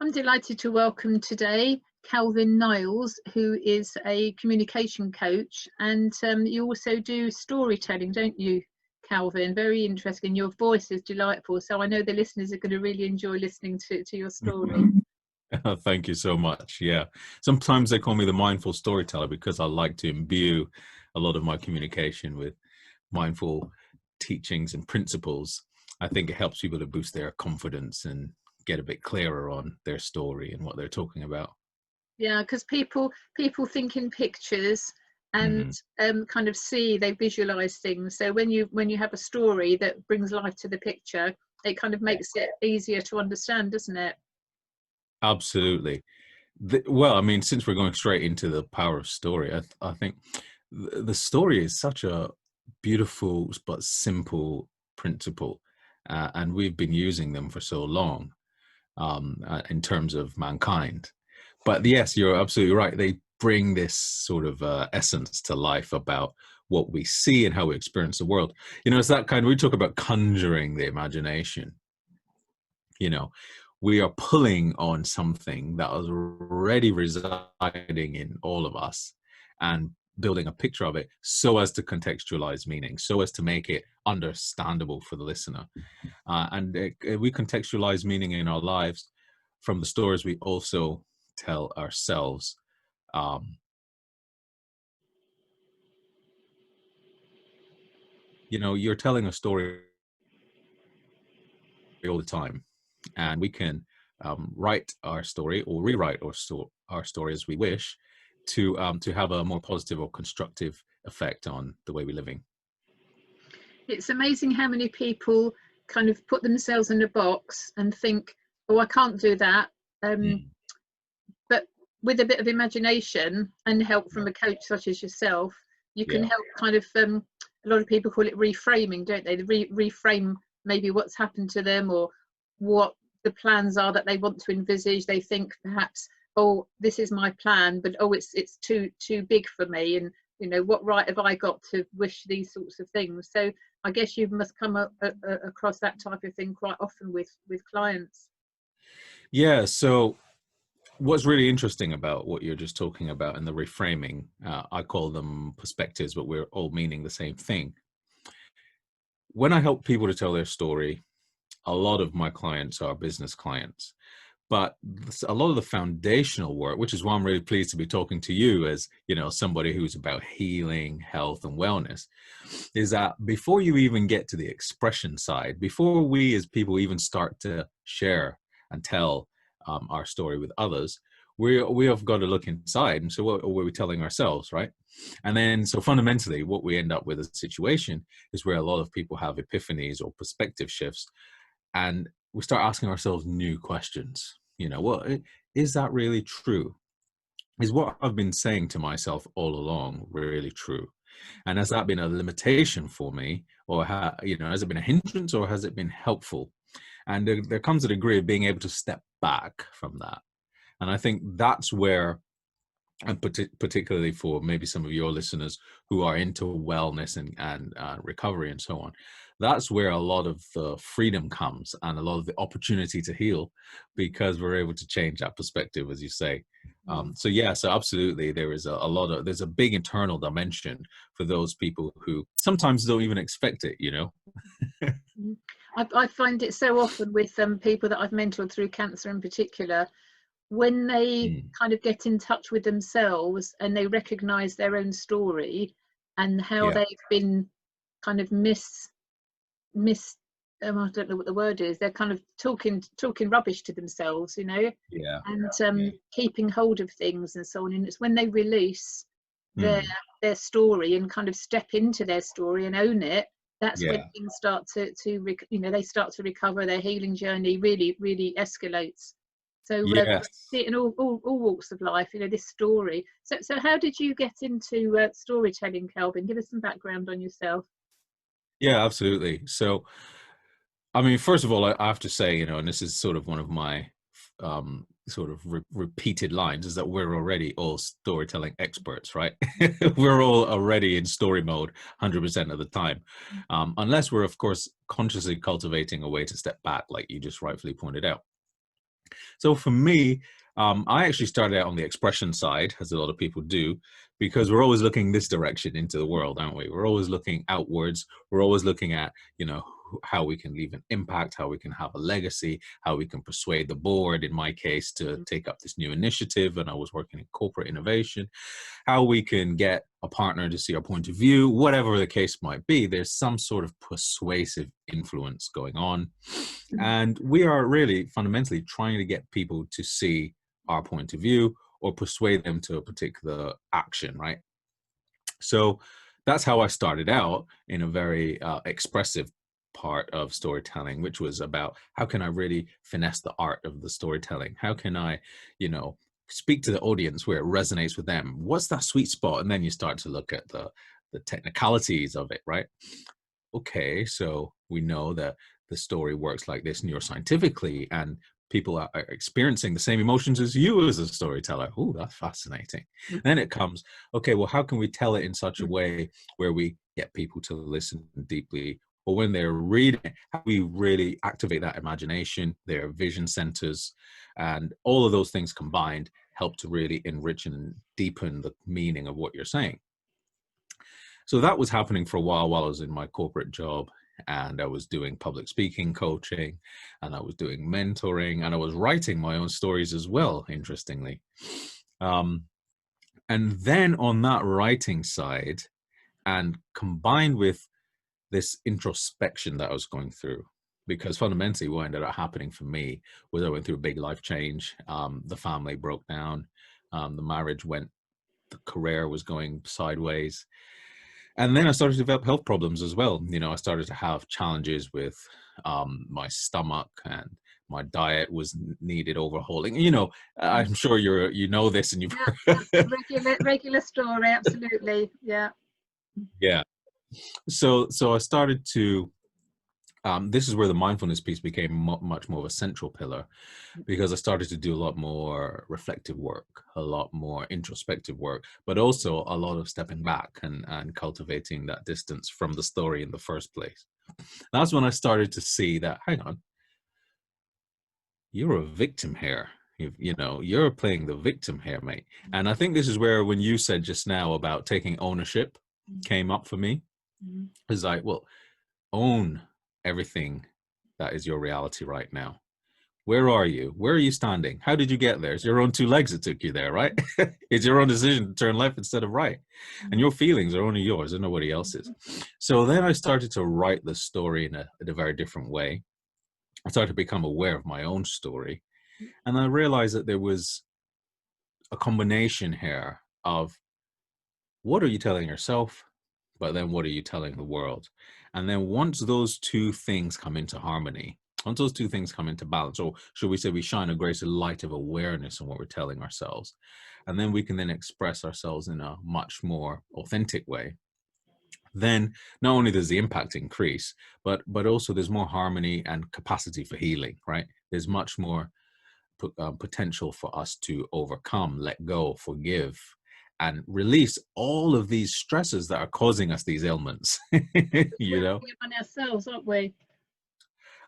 I'm delighted to welcome today Calvin Niles, who is a communication coach, and you also do storytelling, don't you, Calvin? Very interesting. Your voice is delightful, so I know the listeners are going to really enjoy listening to your story. Thank you so much. Yeah. Sometimes they call me the mindful storyteller because I like to imbue a lot of my communication with mindful teachings and principles. I think it helps people to boost their confidence and get a bit clearer on their story and what they're talking about. Yeah, because people think in pictures and kind of they visualize things. So when you have a story that brings life to the picture, it kind of makes it easier to understand, doesn't it? Absolutely. Well, I mean, since we're going straight into the power of story, I think the story is such a beautiful but simple principle, and we've been using them for so long in terms of mankind. But yes, you're absolutely right. They bring this sort of essence to life about what we see and how we experience the world. You know, it's that kind of, we talk about conjuring the imagination. You know, we are pulling on something that was already residing in all of us and building a picture of it so as to contextualize meaning, so as to make it understandable for the listener. We contextualize meaning in our lives from the stories we also tell ourselves. You know, you're telling a story all the time, and we can write our story or rewrite our story as we wish to have a more positive or constructive effect on the way we're living. It's amazing how many people kind of put themselves in a box and think, oh, I can't do that. But with a bit of imagination and help from a coach such as yourself, you can help kind of, a lot of people call it reframing, don't they? Reframe maybe what's happened to them or what the plans are that they want to envisage. They think perhaps, oh, this is my plan, but oh, it's too big for me. And, you know, what right have I got to wish these sorts of things? So I guess you must come across that type of thing quite often with clients. Yeah. So what's really interesting about what you're just talking about and the reframing, I call them perspectives, but we're all meaning the same thing. When I help people to tell their story, a lot of my clients are business clients, but a lot of the foundational work, which is why I'm really pleased to be talking to you as, you know, somebody who's about healing, health, and wellness, is that before you even get to the expression side, before we as people even start to share and tell our story with others, we have got to look inside. And so what are we telling ourselves, right? And then, so fundamentally, what we end up with a situation is where a lot of people have epiphanies or perspective shifts, and we start asking ourselves new questions. You know, well, is that really true? Is what I've been saying to myself all along really true? And has that been a limitation for me, or you know, has it been a hindrance, or has it been helpful? And there comes a degree of being able to step back from that. And I think that's where, and particularly for maybe some of your listeners who are into wellness and recovery and so on, that's where a lot of the freedom comes and a lot of the opportunity to heal, because we're able to change that perspective, as you say. So yeah, so absolutely, there is there's a big internal dimension for those people who sometimes don't even expect it, you know. I find it so often with people that I've mentored through cancer in particular, when they kind of get in touch with themselves and they recognize their own story and how they've been kind of I don't know what the word is, they're kind of talking rubbish to themselves, you know, and keeping hold of things and so on. And it's when they release their story and kind of step into their story and own it, that's when things start to you know, they start to recover. Their healing journey really escalates. So see it in all walks of life, you know, this story. So how did you get into storytelling, Calvin? Give us some background on yourself. Yeah, absolutely. So, I mean, first of all, I have to say, you know, and this is sort of one of my sort of repeated lines, is that we're already all storytelling experts, right? We're all already in story mode 100% of the time, unless we're, of course, consciously cultivating a way to step back, like you just rightfully pointed out. So for me, I actually started out on the expression side, as a lot of people do, because we're always looking this direction into the world, aren't we? We're always looking outwards. We're always looking at, you know, how we can leave an impact, how we can have a legacy, how we can persuade the board, in my case, to take up this new initiative. And I was working in corporate innovation, how we can get a partner to see our point of view, whatever the case might be. There's some sort of persuasive influence going on. And we are really fundamentally trying to get people to see our point of view or persuade them to a particular action, right? So that's how I started out, in a very expressive part of storytelling, which was about how can I really finesse the art of the storytelling? How can I, you know, speak to the audience where it resonates with them? What's that sweet spot? And then you start to look at the technicalities of it, right? Okay, so we know that the story works like this neuroscientifically, and people are experiencing the same emotions as you as a storyteller. Oh, that's fascinating. Then it comes, okay, well, how can we tell it in such a way where we get people to listen deeply? Or when they're reading, how we really activate that imagination, their vision centers, and all of those things combined help to really enrich and deepen the meaning of what you're saying. So that was happening for a while I was in my corporate job, and I was doing public speaking coaching, and I was doing mentoring, and I was writing my own stories as well, interestingly. And then on that writing side, and combined with this introspection that I was going through, because fundamentally what ended up happening for me was I went through a big life change. The family broke down, the marriage went, the career was going sideways. And then I started to develop health problems as well. You know, I started to have challenges with my stomach, and my diet was needed overhauling. You know, I'm sure you know this, and you've regular story, absolutely, yeah. Yeah. So I started to. This is where the mindfulness piece became much more of a central pillar, because I started to do a lot more reflective work, a lot more introspective work, but also a lot of stepping back and cultivating that distance from the story in the first place. That's when I started to see that, hang on, you're a victim here. You know, you're playing the victim here, mate. And I think this is where, when you said just now about taking ownership came up for me. It's like, well, own everything that is your reality right now. Where are you? Where are you standing? How did you get there? It's your own two legs that took you there, right? It's your own decision to turn left instead of right. And your feelings are only yours and nobody else's. So then I started to write the story in a very different way. I started to become aware of my own story. And I realized that there was a combination here of, what are you telling yourself? But then what are you telling the world? And then once those two things come into harmony, once those two things come into balance, or should we say we shine a greater light of awareness on what we're telling ourselves, and then we can then express ourselves in a much more authentic way, then not only does the impact increase, but also there's more harmony and capacity for healing, right? There's much more potential for us to overcome, let go, forgive, and release all of these stresses that are causing us these ailments. You know, on ourselves, aren't we?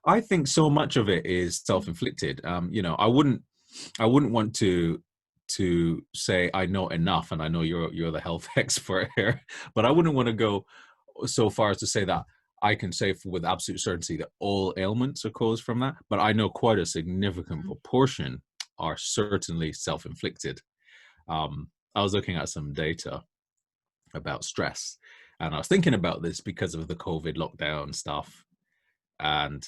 I think so much of it is self-inflicted. You know, I wouldn't want to say I know enough, and I know you're the health expert here, but I wouldn't want to go so far as to say that I can say with absolute certainty that all ailments are caused from that, but I know quite a significant proportion are certainly self-inflicted. I was looking at some data about stress, and I was thinking about this because of the COVID lockdown stuff. And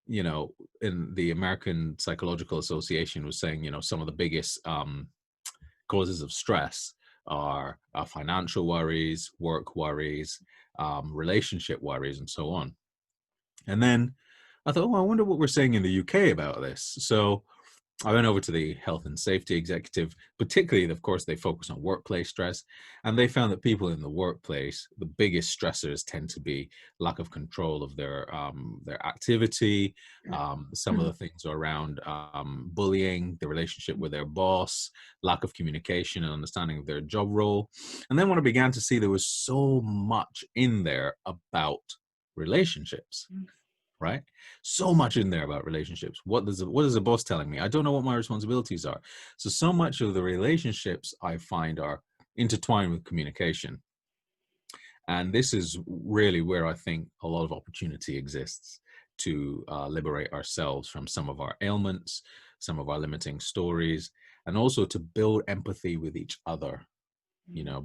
you know, in the American Psychological Association was saying, you know, some of the biggest causes of stress are financial worries, work worries, relationship worries, and so on. And then I thought, oh, I wonder what we're saying in the UK about this. So I went over to the health and safety executive, particularly, of course, they focus on workplace stress. And they found that people in the workplace, the biggest stressors tend to be lack of control of their activity. Some of the things around bullying, the relationship with their boss, lack of communication and understanding of their job role. And then when I began to see there was so much in there about relationships, right? So much in there about relationships. What is the boss telling me? I don't know what my responsibilities are. So much of the relationships I find are intertwined with communication. And this is really where I think a lot of opportunity exists to liberate ourselves from some of our ailments, some of our limiting stories, and also to build empathy with each other.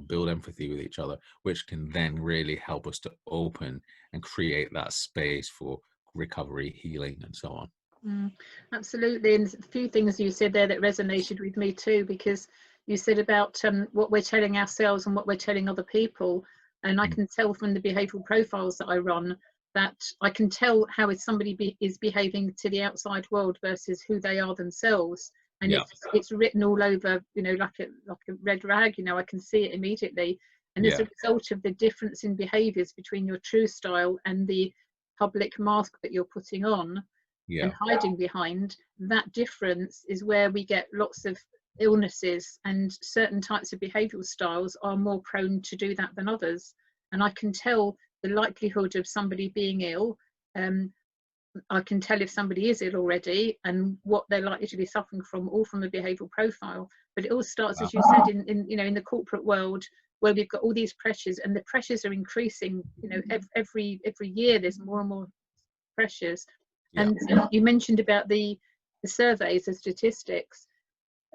Build empathy with each other, which can then really help us to open and create that space for recovery, healing, and so on. Absolutely. And a few things you said there that resonated with me too, because you said about what we're telling ourselves and what we're telling other people. And I can tell from the behavioural profiles that I run that I can tell how somebody is behaving to the outside world versus who they are themselves. And it's written all over, like a red rag. I can see it immediately. And as a result of the difference in behaviours between your true style and the public mask that you're putting on and hiding behind, that difference is where we get lots of illnesses, and certain types of behavioural styles are more prone to do that than others. And I can tell the likelihood of somebody being ill. I can tell if somebody is ill already and what they're likely to be suffering from, all from a behavioural profile. But it all starts, as you said, in the corporate world, where we've got all these pressures, and the pressures are increasing. Every year there's more and more pressures. And you mentioned about the surveys, the statistics.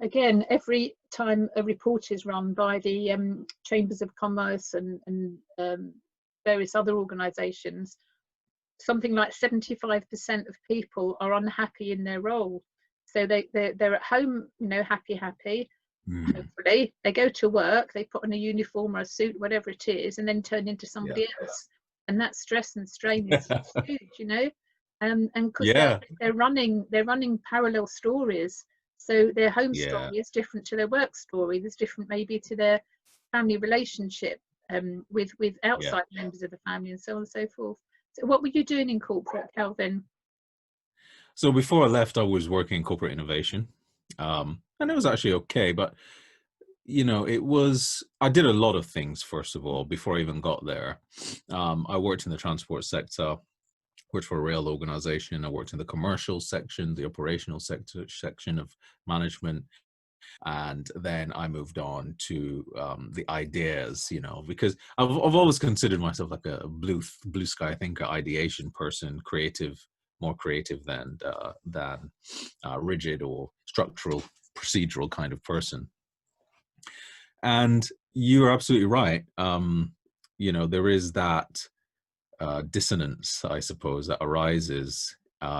Again, every time a report is run by the chambers of commerce and various other organisations, something like 75% of people are unhappy in their role. So they're at home, happy. Hopefully, they go to work, they put on a uniform or a suit, whatever it is, and then turn into somebody else. And that stress and strain is huge, and because they're running parallel stories. So their home story is different to their work story. There's different maybe to their family relationship with outside members of the family, and so on and so forth. So what were you doing in corporate, Calvin? So before I left, I was working in corporate innovation, and it was actually okay. But I did a lot of things. First of all, before I even got there, I worked in the transport sector. Worked for a rail organization. I worked in the commercial section, the operational section of management. And then I moved on to the ideas, because I've always considered myself like a blue sky thinker, ideation person, more creative than rigid or structural, procedural kind of person. And you're absolutely right. There is that dissonance, I suppose, that arises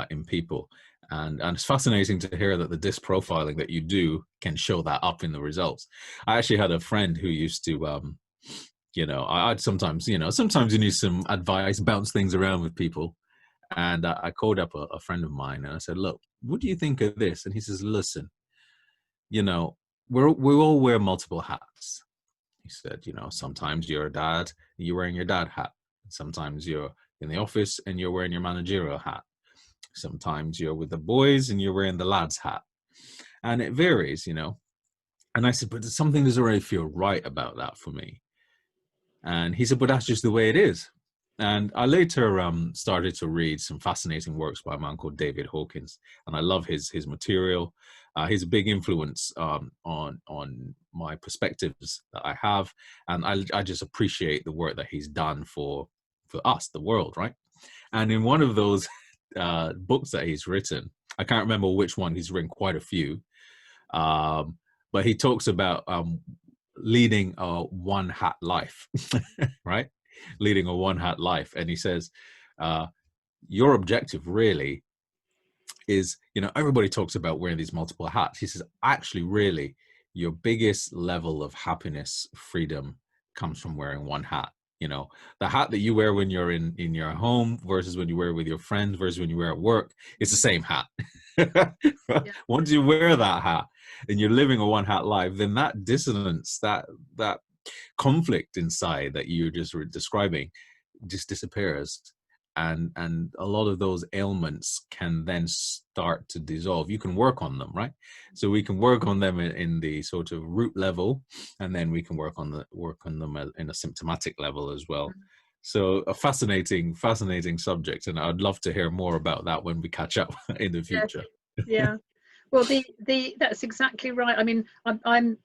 in people. And it's fascinating to hear that the disc profiling that you do can show that up in the results. I actually had a friend who used to, I'd sometimes you need some advice, bounce things around with people. And I called up a friend of mine and I said, look, what do you think of this? And he says, listen, we all wear multiple hats. He said, sometimes you're a dad, and you're wearing your dad hat. Sometimes you're in the office and you're wearing your managerial hat. Sometimes you're with the boys and you're wearing the lad's hat. And it varies, And I said, but something doesn't really feel right about that for me. And he said, but that's just the way it is. And I later started to read some fascinating works by a man called David Hawkins. And I love his material. He's a big influence on my perspectives that I have. And I just appreciate the work that he's done for us, the world, right? And in one of those books that he's written, I can't remember which one, he's written quite a few, but he talks about leading a one hat life, right? Leading a one hat life. And he says, your objective really is, everybody talks about wearing these multiple hats. He says, actually, really, your biggest level of happiness, freedom comes from wearing one hat. The hat that you wear when you're in your home versus when you wear with your friends versus when you wear at work, it's the same hat. Once you wear that hat and you're living a one hat life, then that dissonance, that conflict inside that you're just describing just disappears. And a lot of those ailments can then start to dissolve. You can work on them, right? So we can work on them in the sort of root level, and then we can work on them in a symptomatic level as well. So a fascinating subject, and I'd love to hear more about that when we catch up in the Yes. future. Yeah. Well, that's exactly right. I mean, I'm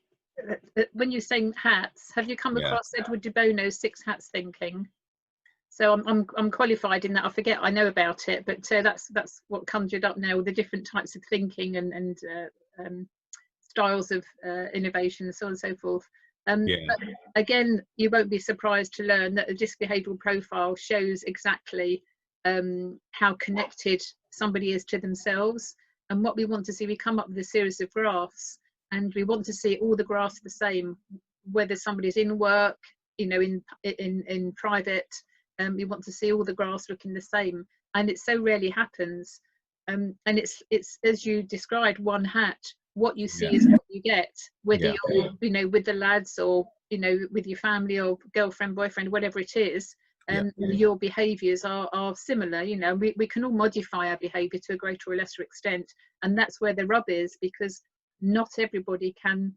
when you're saying hats, have you come Yeah. across Edward de Bono's Six Hats thinking? So I'm qualified in that. I forget I know about it, but that's what conjured up now, the different types of thinking and styles of innovation and so on and so forth. Yeah. But again, you won't be surprised to learn that the disc behavioural profile shows exactly how connected somebody is to themselves. And what we want to see, we come up with a series of graphs, and we want to see all the graphs the same, whether somebody's in work, you know, in private. We want to see all the graphs looking the same, and it so rarely happens. And it's as you described, one hat. What you see Yeah. is what you get, whether Yeah. you're, you know, with the lads or, you know, with your family or girlfriend, boyfriend, whatever it is. Yeah. Your behaviours are similar. You know, we can all modify our behaviour to a greater or lesser extent, and that's where the rub is, because not everybody can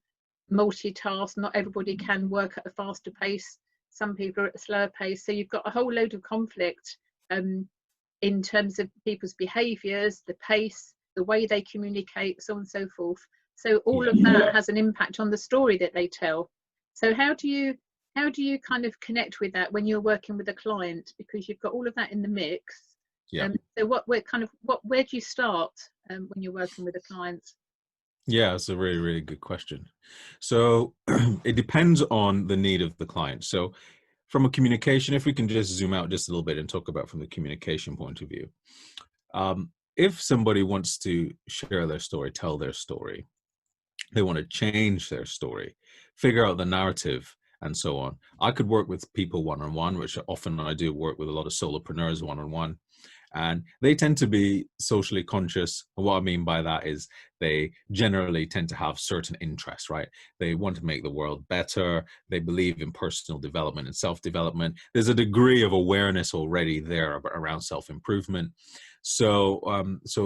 multitask, not everybody can work at a faster pace, some people are at a slower pace, so you've got a whole load of conflict in terms of people's behaviours, the pace, the way they communicate, so on and so forth. So all of that has an impact on the story that they tell. So how do you kind of connect with that when you're working with a client, because you've got all of that in the mix? Yeah. So where do you start when you're working with a client? Yeah, it's a really, really good question. So it depends on the need of the client. So from a communication, if we can just zoom out just a little bit and talk about from the communication point of view. If somebody wants to share their story, tell their story, they want to change their story, figure out the narrative, and so on. I could work with people one-on-one, which often I do work with a lot of solopreneurs one-on-one. And they tend to be socially conscious. And what I mean by that is they generally tend to have certain interests, right? They want to make the world better. They believe in personal development and self-development. There's a degree of awareness already there around self-improvement. So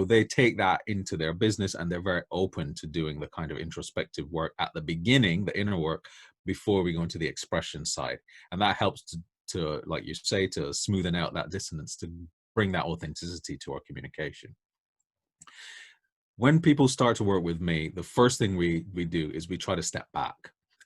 they take that into their business, and they're very open to doing the kind of introspective work at the beginning, the inner work, before we go into the expression side. And that helps to, like you say, to smoothen out that dissonance, to bring that authenticity to our communication. When people start to work with me, the first thing we do is we try to step back.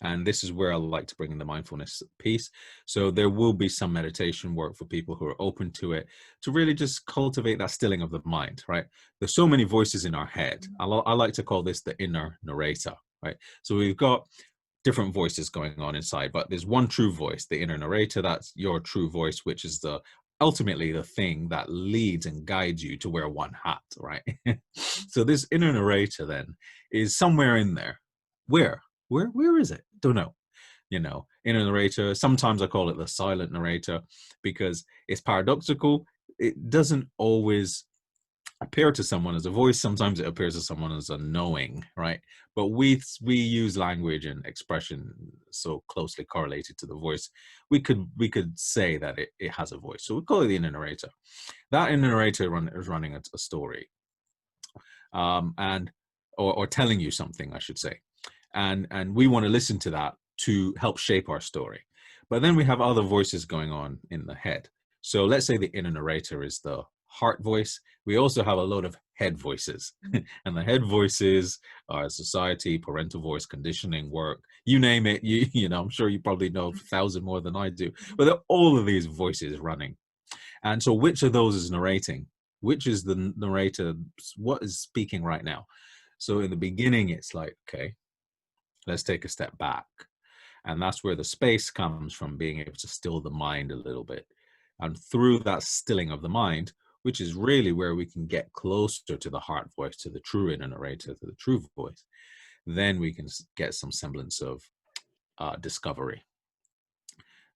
And this is where I like to bring in the mindfulness piece. So there will be some meditation work for people who are open to it, to really just cultivate that stilling of the mind, right? There's so many voices in our head. I like to call this the inner narrator, right? So we've got different voices going on inside, but there's one true voice, the inner narrator. That's your true voice, which is ultimately the thing that leads and guides you to wear one hat, right? So this inner narrator then is somewhere in there. Where is it? Don't know. You know, inner narrator, sometimes I call it the silent narrator, because it's paradoxical. It doesn't always appear to someone as a voice. Sometimes it appears to someone as a knowing, right? But we use language and expression so closely correlated to the voice, we could say that it has a voice. So we call it the inner narrator. That inner narrator is running a story, and or telling you something, I should say, and we want to listen to that to help shape our story. But then we have other voices going on in the head. So let's say the inner narrator is the heart voice. We also have a load of head voices. And the head voices are society, parental voice, conditioning, work, you name it. You know, I'm sure you probably know 1,000 more than I do, but there are all of these voices running. And so which of those is narrating? Which is the narrator? What is speaking right now? So in the beginning, it's like, okay, let's take a step back. And that's where the space comes from, being able to still the mind a little bit. And through that stilling of the mind, which is really where we can get closer to the heart voice, to the true inner narrator, to the true voice, then we can get some semblance of discovery.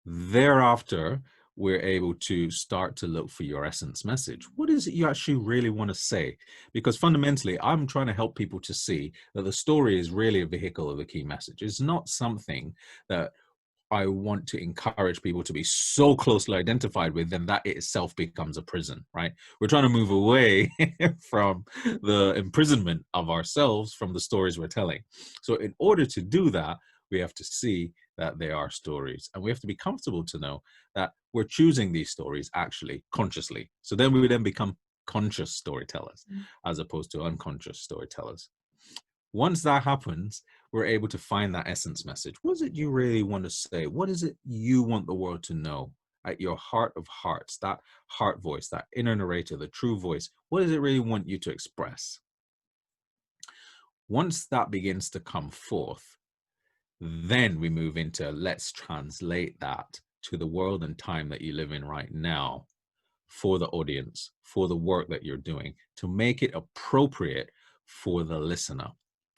Thereafter, we're able to start to look for your essence message. What is it you actually really want to say? Because fundamentally, I'm trying to help people to see that the story is really a vehicle of the key message. It's not something that I want to encourage people to be so closely identified with, then that itself becomes a prison, right? We're trying to move away from the imprisonment of ourselves from the stories we're telling. So in order to do that, we have to see that they are stories. And we have to be comfortable to know that we're choosing these stories actually consciously. So then we then become conscious storytellers as opposed to unconscious storytellers. Once that happens, we're able to find that essence message. What is it you really want to say? What is it you want the world to know at your heart of hearts, that heart voice, that inner narrator, the true voice? What does it really want you to express? Once that begins to come forth, then we move into let's translate that to the world and time that you live in right now for the audience, for the work that you're doing, to make it appropriate for the listener.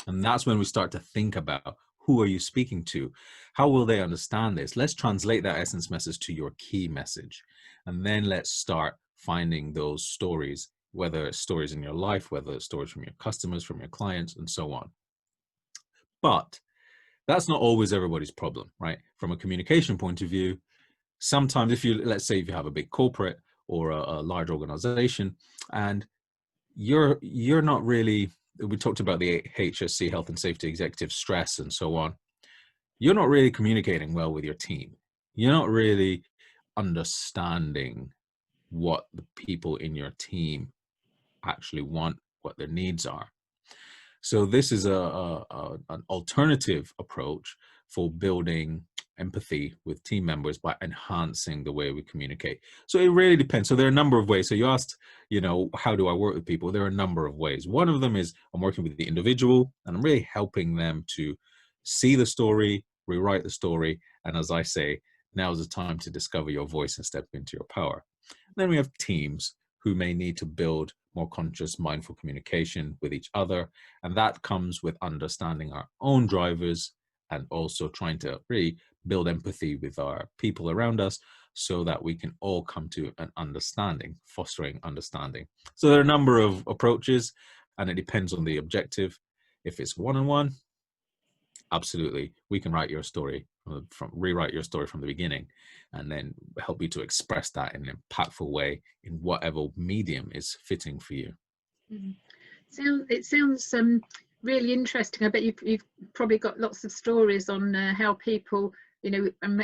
And that's when we start to think about, who are you speaking to? How will they understand this? Let's translate that essence message to your key message. And then let's start finding those stories, whether it's stories in your life, whether it's stories from your customers, from your clients, and so on. But that's not always everybody's problem, right? From a communication point of view, sometimes let's say if you have a big corporate or a large organization, and you're not really, we talked about the HSC, health and safety executive stress and so on. You're not really communicating well with your team. You're not really understanding what the people in your team actually want, what their needs are. So this is an alternative approach for building empathy with team members by enhancing the way we communicate. So it really depends. So there are a number of ways. So you asked, how do I work with people? There are a number of ways. One of them is I'm working with the individual and I'm really helping them to see the story, rewrite the story. And as I say, now's the time to discover your voice and step into your power. Then we have teams who may need to build more conscious, mindful communication with each other. And that comes with understanding our own drivers and also trying to really build empathy with our people around us so that we can all come to an understanding, fostering understanding. So there are a number of approaches and it depends on the objective. If it's one-on-one, absolutely, we can write your story rewrite your story from the beginning and then help you to express that in an impactful way in whatever medium is fitting for you. It sounds really interesting. I bet you've probably got lots of stories on how people,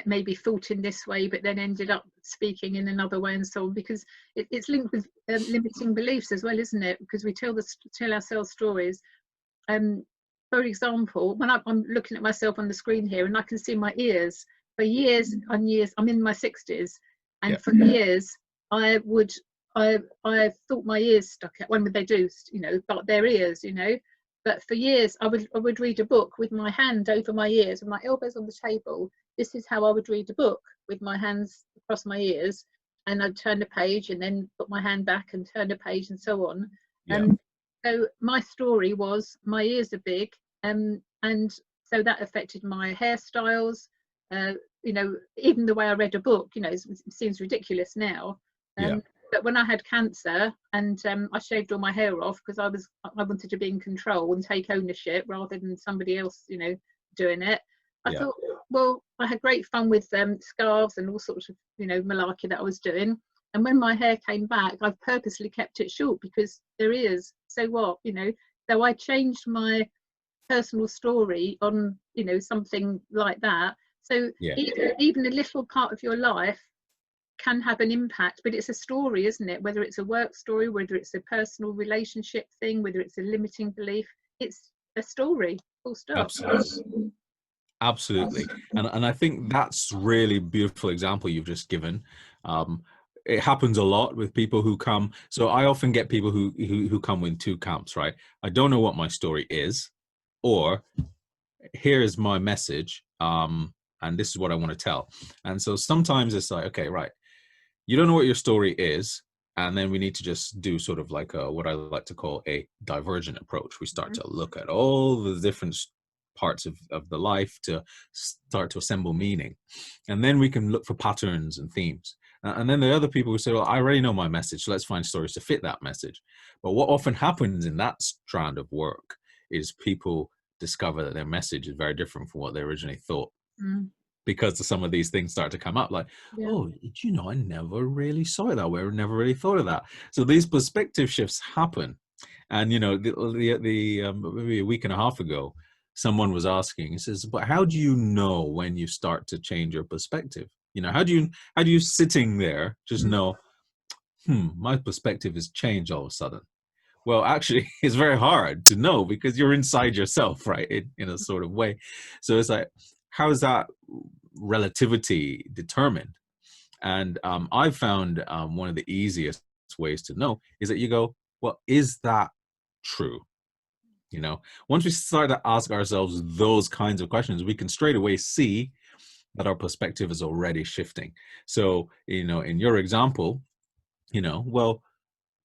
maybe thought in this way, but then ended up speaking in another way and so on, because it's linked with limiting beliefs as well, isn't it? Because we tell ourselves stories. For example, when I'm looking at myself on the screen here and I can see my ears, for years and years, I'm in my 60s, and for years I thought my ears stuck out. When would they do, but their ears, but for years I would read a book with my hand over my ears and my elbows on the table. This is how I would read a book, with my hands across my ears, and I'd turn the page and then put my hand back and turn the page and so on. So my story was my ears are big, and so that affected my hairstyles, even the way I read a book. It seems ridiculous now, but when I had cancer and I shaved all my hair off because I wanted to be in control and take ownership rather than somebody else doing it. I thought, well, I had great fun with scarves and all sorts of malarkey that I was doing. And when my hair came back, I've purposely kept it short because there is. So what, so I changed my personal story on, something like that. So even a little part of your life can have an impact, but it's a story, isn't it? Whether it's a work story, whether it's a personal relationship thing, whether it's a limiting belief, it's a story, full stop. Absolutely. And I think that's really beautiful example you've just given. It happens a lot with people who come. So I often get people who come in two camps, right? I don't know what my story is, or here is my message, and this is what I want to tell. And so sometimes it's like, okay, right, you don't know what your story is, and then we need to just do sort of like what I like to call a divergent approach. We start to look at all the different parts of the life to start to assemble meaning, and then we can look for patterns and themes. And then the other people who say, well, I already know my message, so let's find stories to fit that message. But what often happens in that strand of work is people discover that their message is very different from what they originally thought, because some of these things start to come up like, oh, I never really saw it that way, or never really thought of that. So these perspective shifts happen. And maybe a week and a half ago, someone was asking, he says, but how do you know when you start to change your perspective? You know, how do you sitting there just know, my perspective has changed all of a sudden? Well, actually, it's very hard to know because you're inside yourself, right? In a sort of way. So it's like, how is that relativity determined? And I've found one of the easiest ways to know is that you go, well, is that true? You know, once we start to ask ourselves those kinds of questions, we can straight away see that our perspective is already shifting. So, you know, in your example, you know, well,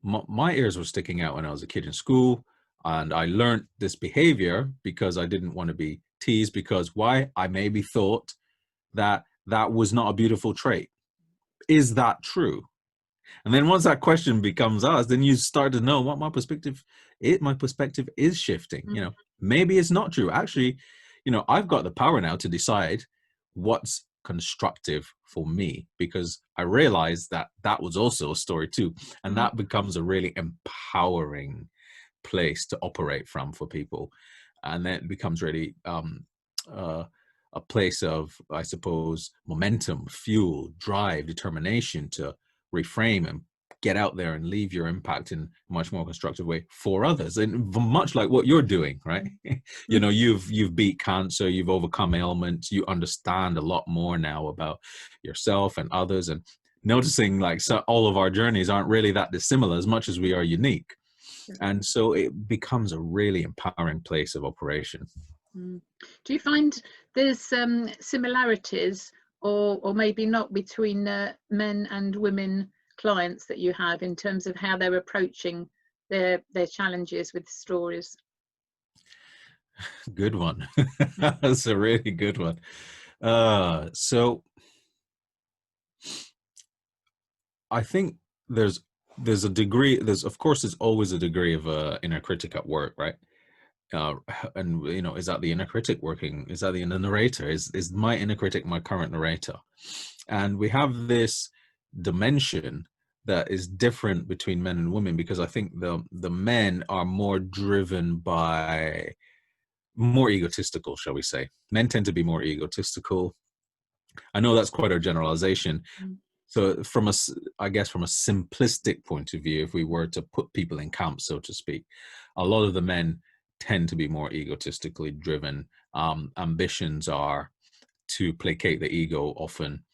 my ears were sticking out when I was a kid in school, and I learned this behavior because I didn't want to be teased, because why? I maybe thought that that was not a beautiful trait. Is that true? And then once that question becomes asked, then you start to know what my perspective is shifting. You know, maybe it's not true. Actually, you know, I've got the power now to decide what's constructive for me, because I realized that that was also a story too. And that becomes a really empowering place to operate from for people. And then it becomes really a place of, I suppose, momentum, fuel, drive, determination to reframe and get out there and leave your impact in a much more constructive way for others. And much like what you're doing, right? You know, you've beat cancer, you've overcome ailments, you understand a lot more now about yourself and others, and noticing like, so all of our journeys aren't really that dissimilar as much as we are unique. And so it becomes a really empowering place of operation. Do you find there's similarities, or maybe not, between men and women clients that you have in terms of how they're approaching their challenges with stories? Good one. That's a really good one. So I think there's a degree, of course there's always a degree of inner critic at work, right? And you know, is that the inner critic working? Is that the inner narrator? Is my inner critic my current narrator? And we have this dimension that is different between men and women, because I think the men are more driven by more egotistical, shall we say. Men tend to be more egotistical. I know that's quite a generalization. So from I guess from a simplistic point of view, if we were to put people in camps, so to speak, a lot of the men tend to be more egotistically driven. Ambitions are to placate the ego often.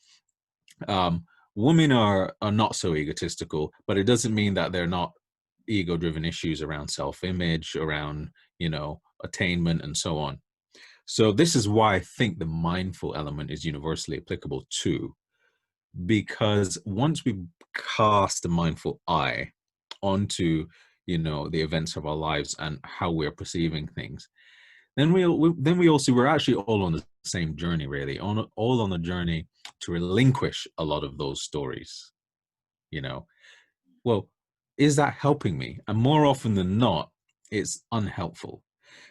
Women are not so egotistical, but it doesn't mean that they're not ego-driven issues around self-image, around, you know, attainment and so on. So this is why I think the mindful element is universally applicable too, because once we cast a mindful eye onto, you know, the events of our lives and how we're perceiving things, then we all see we're actually all on the same journey, really, all on the journey to relinquish a lot of those stories. You know, well, is that helping me? And more often than not, it's unhelpful.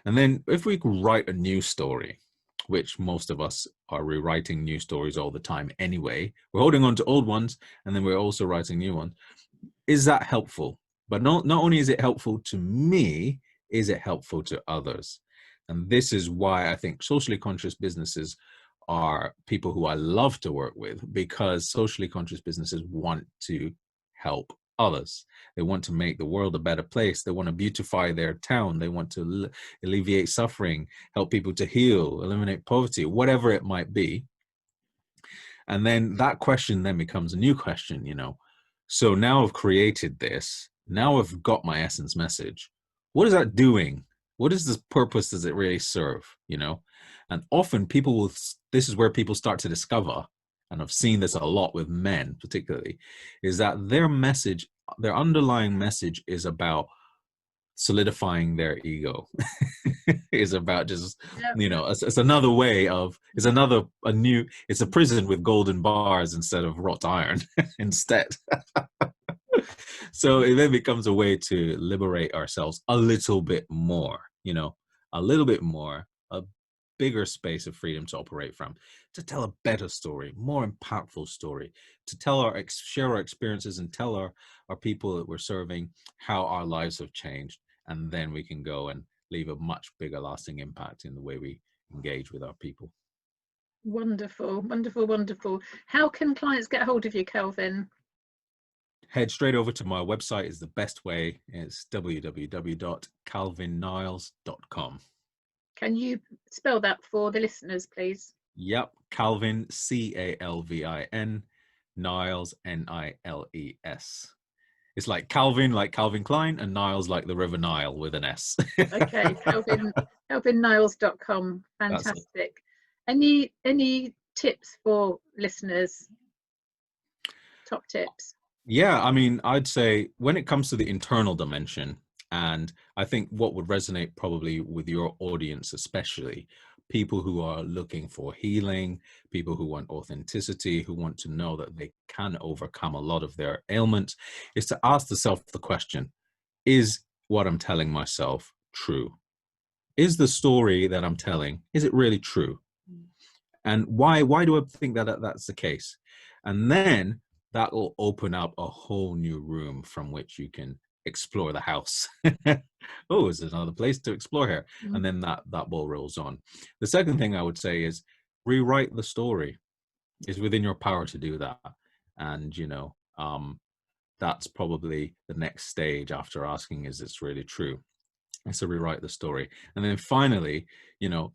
And then if we could write a new story, which most of us are rewriting new stories all the time anyway, we're holding on to old ones, and then we're also writing new ones. Is that helpful? But not only is it helpful to me, is it helpful to others? And this is why I think socially conscious businesses are people who I love to work with, because socially conscious businesses want to help others. They want to make the world a better place. They want to beautify their town. They want to alleviate suffering, help people to heal, eliminate poverty, whatever it might be. And then that question then becomes a new question, you know. So now I've created this. Now I've got my essence message. What is that doing? What is the purpose does it really serve, you know? And often people will, this is where people start to discover, and I've seen this a lot with men particularly, is that their message, their underlying message is about solidifying their ego. Is about just, you know, it's another way of, it's a prison with golden bars instead of wrought iron instead. So it then becomes a way to liberate ourselves a little bit more, you know, a little bit more, a bigger space of freedom to operate from, to tell a better story, more impactful story, to tell share our experiences and tell our people that we're serving how our lives have changed. And then we can go and leave a much bigger lasting impact in the way we engage with our people. Wonderful, wonderful, wonderful. How can clients get hold of you, Kelvin? Head straight over to my website is the best way. It's www.calvinniles.com. Can you spell that for the listeners, please? Yep, Calvin, Calvin, Niles, Niles. It's like Calvin Klein, and Niles like the River Nile with an S. Okay, calvinniles.com. Fantastic. Any tips for listeners? Top tips? Yeah, I mean, I'd say when it comes to the internal dimension, and I think what would resonate probably with your audience, especially people who are looking for healing, people who want authenticity, who want to know that they can overcome a lot of their ailments, is to ask the question, is what I'm telling myself true? Is the story that I'm telling, is it really true? And why do I think that that's the case? And then that will open up a whole new room from which you can explore the house. Oh, is there another place to explore here? And then that ball rolls on. The second thing I would say is rewrite the story. It's within your power to do that. And, that's probably the next stage after asking, is this really true? And so rewrite the story. And then finally,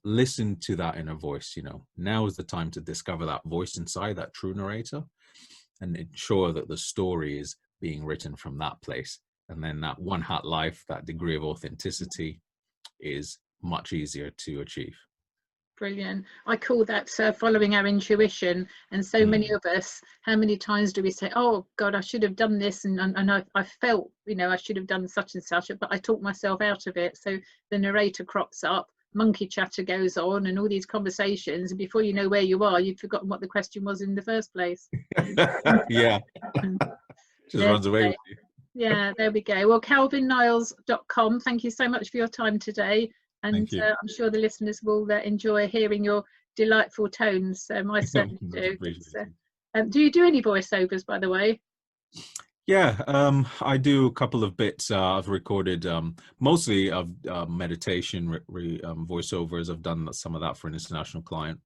listen to that inner voice. Now is the time to discover that voice inside, that true narrator, and ensure that the story is being written from that place. And then that one hat life, that degree of authenticity, is much easier to achieve. Brilliant. I call that following our intuition. And so many of us, how many times do we say, oh God, I should have done this, and I felt I should have done such and such, but I talked myself out of it. So the narrator crops up, monkey chatter goes on, and all these conversations, and before you know where you are, you've forgotten what the question was in the first place. Yeah. Just runs away with you. Yeah, there we go. Well, calvinniles.com, thank you so much for your time today. And I'm sure the listeners will enjoy hearing your delightful tones. I certainly do. Do you do any voiceovers, by the way? Yeah, I do a couple of bits. I've recorded mostly of meditation voiceovers. I've done some of that for an international client.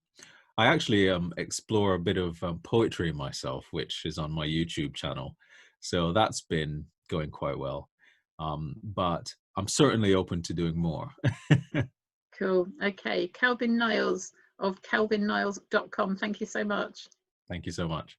I actually explore a bit of poetry myself, which is on my YouTube channel. So that's been going quite well. But I'm certainly open to doing more. Cool. Okay. Kelvin Niles of calvinniles.com. Thank you so much. Thank you so much.